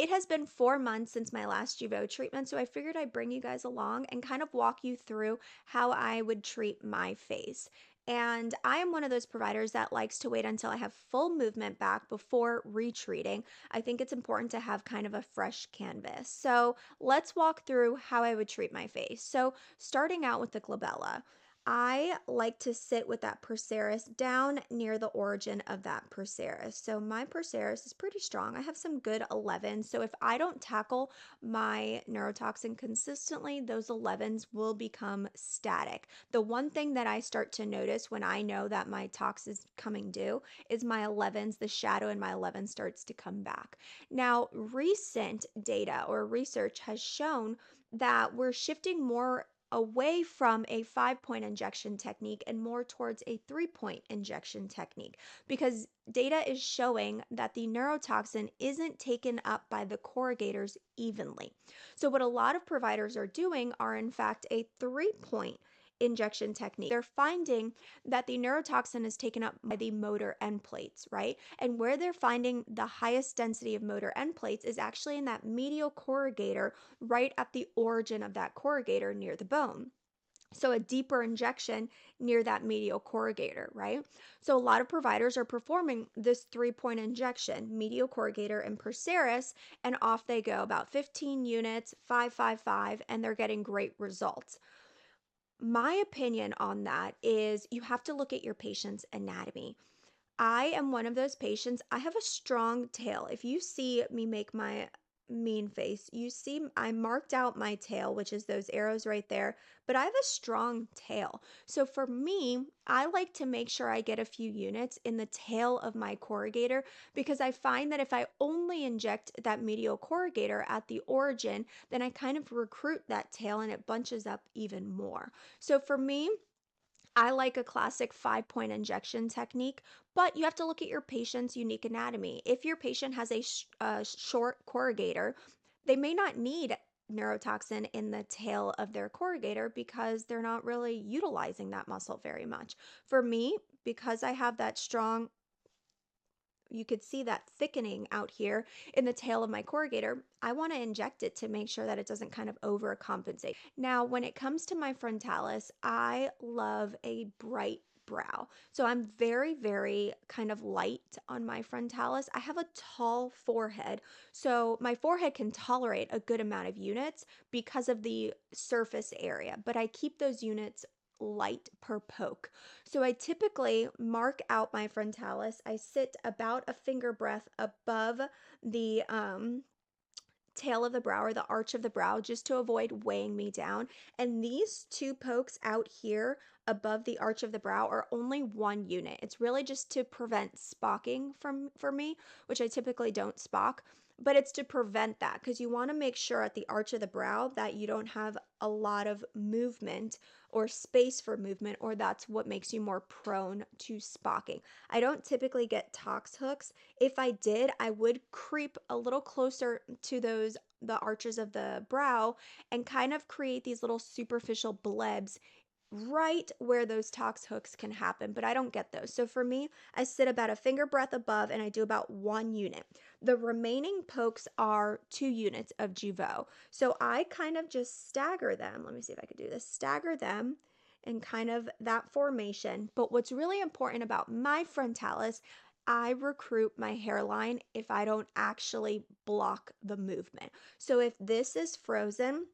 it has been 4 months since my last Jeuveau treatment, so I figured I'd bring you guys along and kind of walk you through how I would treat my face. And I am one of those providers that likes to wait until I have full movement back before retreating. I think it's important to have kind of a fresh canvas. So let's walk through how I would treat my face. So starting out with the glabella. I like to sit with that Procerus down near the origin of that Procerus. So my Procerus is pretty strong. I have some good 11s. So if I don't tackle my neurotoxin consistently, those 11s will become static. The one thing that I start to notice when I know that my tox is coming due is my 11s, the shadow in my 11 starts to come back. Now, recent data or research has shown that we're shifting more away from a 5 point injection technique and more towards a 3 point injection technique because data is showing that the neurotoxin isn't taken up by the corrugators evenly. So, what a lot of providers are doing are, in fact, a 3 point injection technique. They're finding that the neurotoxin is taken up by the motor end plates, right? And where they're finding the highest density of motor end plates is actually in that medial corrugator right at the origin of that corrugator near the bone. So a deeper injection near that medial corrugator, right? So a lot of providers are performing this 3 point injection, medial corrugator and Procerus, and off they go, about 15 units, 555, and they're getting great results. My opinion on that is you have to look at your patient's anatomy. I am one of those patients. I have a strong tail. If you see me make my mean face, you see I marked out my tail, which is those arrows right there, but I have a strong tail. So for me, I like to make sure I get a few units in the tail of my corrugator because I find that if I only inject that medial corrugator at the origin, then I kind of recruit that tail and it bunches up even more. So for me, I like a classic 5 point injection technique, but you have to look at your patient's unique anatomy. If your patient has a short corrugator, they may not need neurotoxin in the tail of their corrugator because they're not really utilizing that muscle very much. For me, because I have that strong, you could see that thickening out here in the tail of my corrugator, I want to inject it to make sure that it doesn't kind of overcompensate. Now, when it comes to my frontalis, I love a bright brow. So I'm very, very kind of light on my frontalis. I have a tall forehead. So my forehead can tolerate a good amount of units because of the surface area, but I keep those units light per poke. So I typically mark out my frontalis. I sit about a finger breadth above the tail of the brow or the arch of the brow just to avoid weighing me down. And these two pokes out here above the arch of the brow are only 1 unit. It's really just to prevent spocking for me, which I typically don't spock, but it's to prevent that because you want to make sure at the arch of the brow that you don't have a lot of movement or space for movement, or that's what makes you more prone to spocking. I don't typically get tox hooks. If I did, I would creep a little closer to the arches of the brow and kind of create these little superficial blebs right where those tox hooks can happen, but I don't get those. So for me, I sit about a finger breadth above and I do about 1 unit. The remaining pokes are 2 units of Jeuveau. So I kind of just stagger them. Let me see if I could do this. Stagger them in kind of that formation. But what's really important about my frontalis, I recruit my hairline if I don't actually block the movement. So if this is frozen,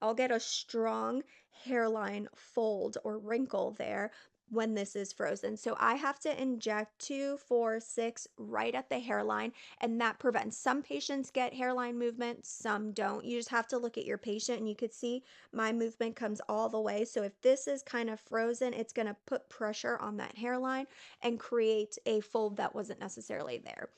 I'll get a strong hairline fold or wrinkle there when this is frozen. So I have to inject 2, 4, 6 right at the hairline, and that prevents. Some patients get hairline movement, some don't. You just have to look at your patient, and you could see my movement comes all the way. So if this is kind of frozen, it's going to put pressure on that hairline and create a fold that wasn't necessarily there.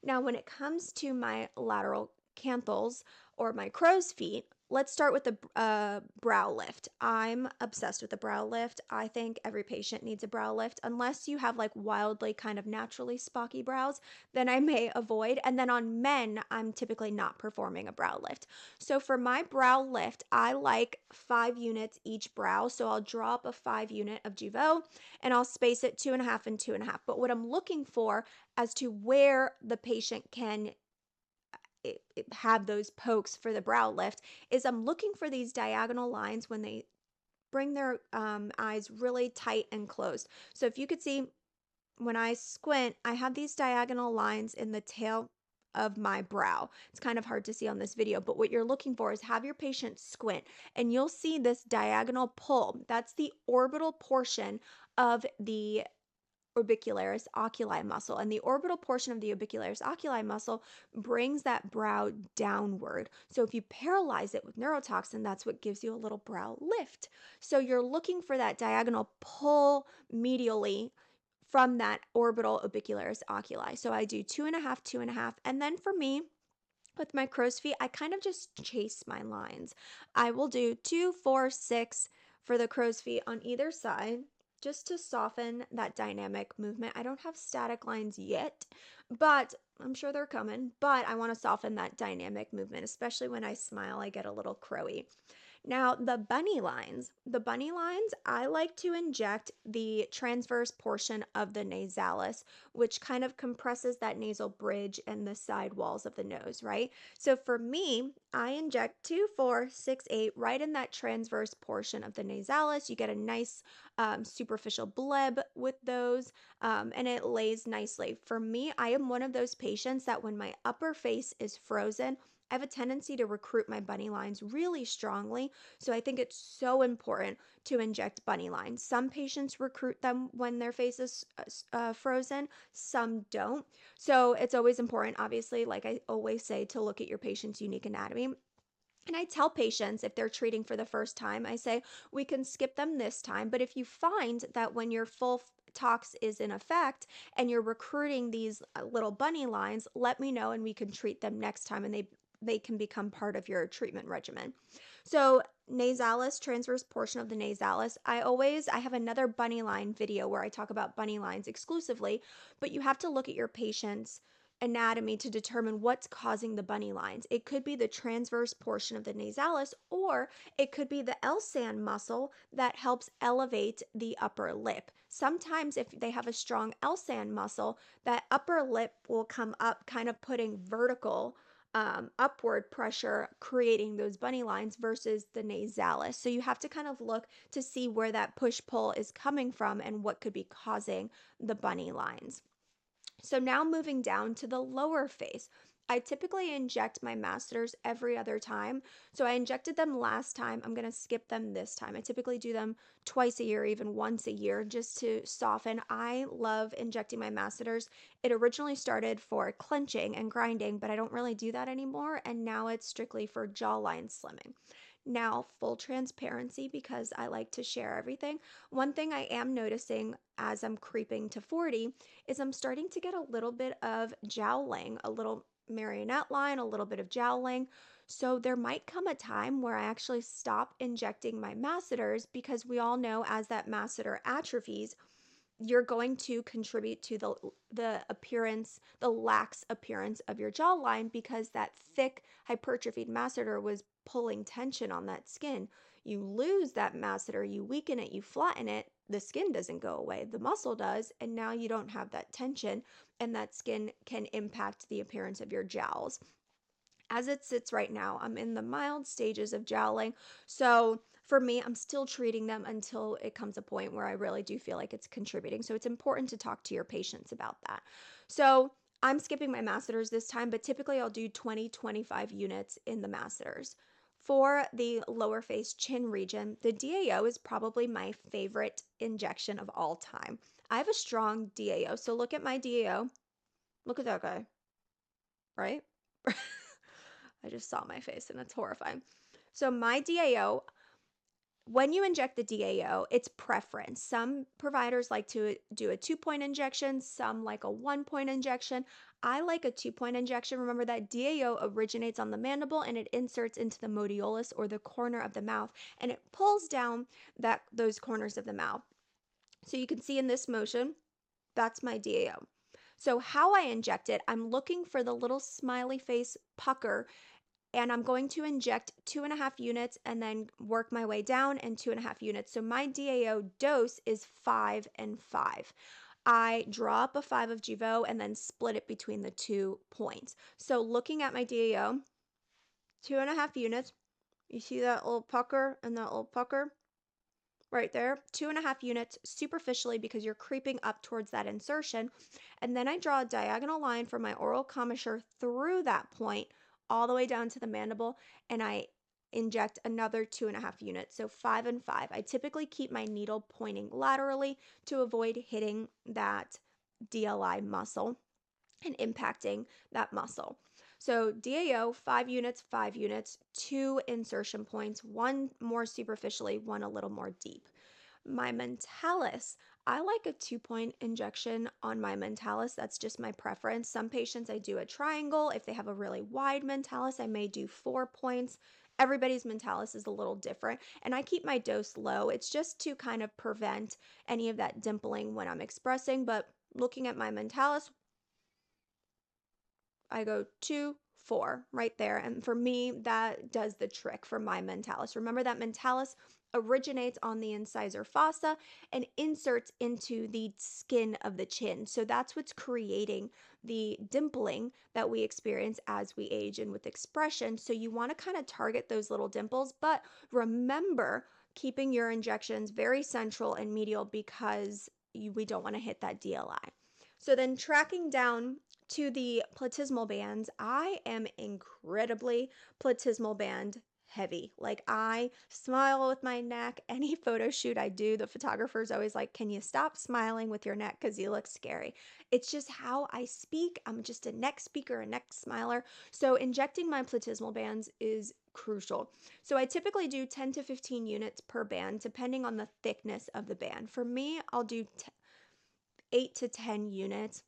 Now, when it comes to my lateral canthals or my crow's feet, let's start with the brow lift. I'm obsessed with the brow lift. I think every patient needs a brow lift. Unless you have like wildly kind of naturally spocky brows, then I may avoid. And then on men, I'm typically not performing a brow lift. So for my brow lift, I like 5 units each brow. So I'll draw up a 5 unit of Jeuveau and I'll space it 2.5 and 2.5. But what I'm looking for as to where the patient can have those pokes for the brow lift is I'm looking for these diagonal lines when they bring their eyes really tight and closed. So if you could see, when I squint, I have these diagonal lines in the tail of my brow. It's kind of hard to see on this video, but what you're looking for is have your patient squint and you'll see this diagonal pull. That's the orbital portion of the orbicularis oculi muscle, and the orbital portion of the orbicularis oculi muscle brings that brow downward. So if you paralyze it with neurotoxin, that's what gives you a little brow lift. So you're looking for that diagonal pull medially from that orbital orbicularis oculi. So I do 2.5, 2.5, and then for me, with my crow's feet, I kind of just chase my lines. I will do 2, 4, 6 for the crow's feet on either side just to soften that dynamic movement. I don't have static lines yet, but I'm sure they're coming. But I want to soften that dynamic movement, especially when I smile, I get a little crowy. Now, the bunny lines, I like to inject the transverse portion of the nasalis, which kind of compresses that nasal bridge and the side walls of the nose, right? So for me, I inject 2, 4, 6, 8 right in that transverse portion of the nasalis. You get a nice superficial bleb with those, and it lays nicely. For me, I am one of those patients that when my upper face is frozen, I have a tendency to recruit my bunny lines really strongly. So I think it's so important to inject bunny lines. Some patients recruit them when their face is frozen, some don't. So it's always important, obviously, like I always say, to look at your patient's unique anatomy. And I tell patients if they're treating for the first time, I say, we can skip them this time. But if you find that when your full tox is in effect and you're recruiting these little bunny lines, let me know and we can treat them next time and they can become part of your treatment regimen. So nasalis, transverse portion of the nasalis, I have another bunny line video where I talk about bunny lines exclusively, but you have to look at your patient's anatomy to determine what's causing the bunny lines. It could be the transverse portion of the nasalis, or it could be the L-san muscle that helps elevate the upper lip. Sometimes if they have a strong L-san muscle, that upper lip will come up, kind of putting vertical upward pressure, creating those bunny lines versus the nasalis. So you have to kind of look to see where that push-pull is coming from and what could be causing the bunny lines. So now moving down to the lower face. I typically inject my masseters every other time. So I injected them last time. I'm going to skip them this time. I typically do them twice a year, even once a year, just to soften. I love injecting my masseters. It originally started for clenching and grinding, but I don't really do that anymore. And now it's strictly for jawline slimming. Now, full transparency, because I like to share everything. One thing I am noticing as I'm creeping to 40 is I'm starting to get a little bit of jowling, a little marionette line, a little bit of jowling. So there might come a time where I actually stop injecting my masseters, because we all know as that masseter atrophies, you're going to contribute to the appearance, the lax appearance of your jawline, because that thick hypertrophied masseter was pulling tension on that skin. You lose that masseter, you weaken it, you flatten it, the skin doesn't go away, the muscle does, and now you don't have that tension, and that skin can impact the appearance of your jowls. As it sits right now, I'm in the mild stages of jowling. So for me, I'm still treating them until it comes a point where I really do feel like it's contributing. So it's important to talk to your patients about that. So I'm skipping my masseters this time, but typically I'll do 20, 25 units in the masseters. For the lower face chin region, the DAO is probably my favorite injection of all time. I have a strong DAO. So look at my DAO. Look at that guy, right? I just saw my face and it's horrifying. So my DAO, when you inject the DAO, it's preference. Some providers like to do a 2-point injection, some like a 1-point injection. I like a 2-point injection. Remember that DAO originates on the mandible and it inserts into the modiolus, or the corner of the mouth, and it pulls down those corners of the mouth. So you can see in this motion, that's my DAO. So how I inject it, I'm looking for the little smiley face pucker, and I'm going to inject 2.5 units and then work my way down, and 2.5 units. So my DAO dose is 5 and 5. I draw up a 5 of Jeuveau and then split it between the 2 points. So looking at my DAO, 2.5 units. You see that little pucker and that little pucker? Right there, 2.5 units superficially because you're creeping up towards that insertion. And then I draw a diagonal line from my oral commissure through that point all the way down to the mandible, and I inject another 2.5 units, so 5 and 5. I typically keep my needle pointing laterally to avoid hitting that DLI muscle and impacting that muscle. So DAO, 5 units, 2 insertion points, one more superficially, one a little more deep. My Mentalis, I like a 2-point injection on my Mentalis. That's just my preference. Some patients I do a triangle. If they have a really wide Mentalis, I may do 4 points. Everybody's Mentalis is a little different, and I keep my dose low. It's just to kind of prevent any of that dimpling when I'm expressing, but looking at my Mentalis, I go 2, 4 right there. And for me, that does the trick for my Mentalis. Remember that Mentalis originates on the incisor fossa and inserts into the skin of the chin. So that's what's creating the dimpling that we experience as we age and with expression. So you want to kind of target those little dimples, but remember keeping your injections very central and medial because we don't want to hit that DLI. So then tracking down to the platysmal bands, I am incredibly platysmal band heavy. Like I smile with my neck. Any photo shoot I do, the photographer's always like, can you stop smiling with your neck because you look scary? It's just how I speak. I'm just a neck speaker, a neck smiler. So injecting my platysmal bands is crucial. So I typically do 10 to 15 units per band, depending on the thickness of the band. For me, I'll do 8 to 10 units.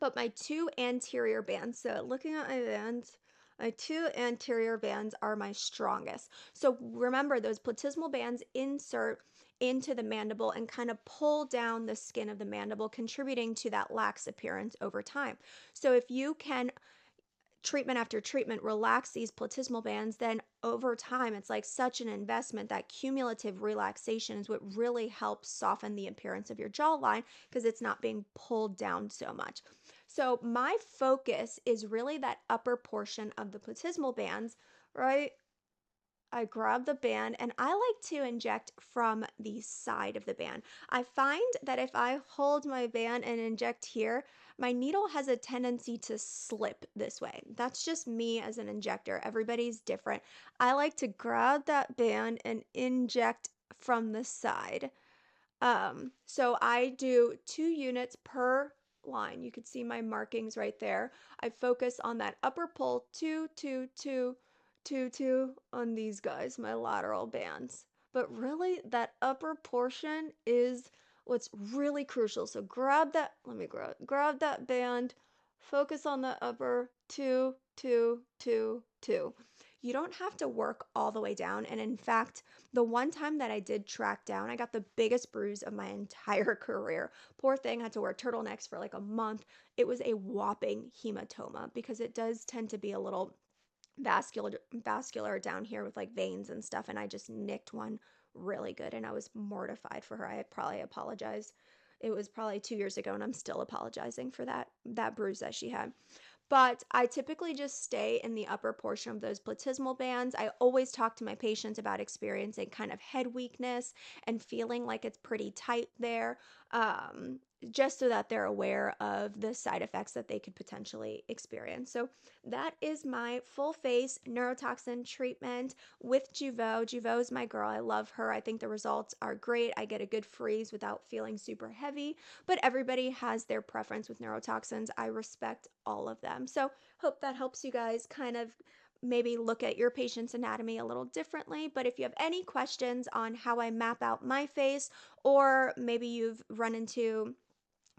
But my 2 anterior bands, so looking at my bands, my 2 anterior bands are my strongest. So remember, those platysmal bands insert into the mandible and kind of pull down the skin of the mandible, contributing to that lax appearance over time. So if you can treatment after treatment relax these platysmal bands, then over time it's like such an investment. That cumulative relaxation is what really helps soften the appearance of your jawline because it's not being pulled down so much. So my focus is really that upper portion of the platysmal bands, right? I grab the band and I like to inject from the side of the band. I find that if I hold my band and inject here, my needle has a tendency to slip this way. That's just me as an injector. Everybody's different. I like to grab that band and inject from the side. So I do 2 units per line. You could see my markings right there. I focus on that upper pull, 2, 2, 2, 2, 2 on these guys, my lateral bands. But really, that upper portion is what's really crucial. So grab that, let me grab that band, focus on the upper, 2, 2, 2, 2. You don't have to work all the way down. And in fact, the one time that I did track down, I got the biggest bruise of my entire career. Poor thing, had to wear turtlenecks for like a month. It was a whopping hematoma because it does tend to be a little vascular down here with like veins and stuff, and I just nicked one really good and I was mortified for her. I probably apologized. It was probably 2 years ago and I'm still apologizing for that bruise that she had. But I typically just stay in the upper portion of those platysmal bands. I always talk to my patients about experiencing kind of head weakness and feeling like it's pretty tight there, just so that they're aware of the side effects that they could potentially experience. So that is my full face neurotoxin treatment with Jeuveau. Jeuveau is my girl. I love her. I think the results are great. I get a good freeze without feeling super heavy, but everybody has their preference with neurotoxins. I respect all of them. So hope that helps you guys kind of maybe look at your patient's anatomy a little differently. But if you have any questions on how I map out my face, or maybe you've run into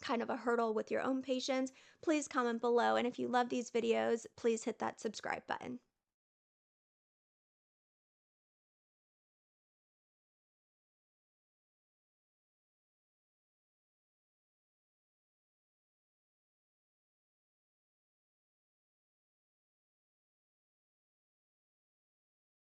kind of a hurdle with your own patients, please comment below. And if you love these videos, please hit that subscribe button.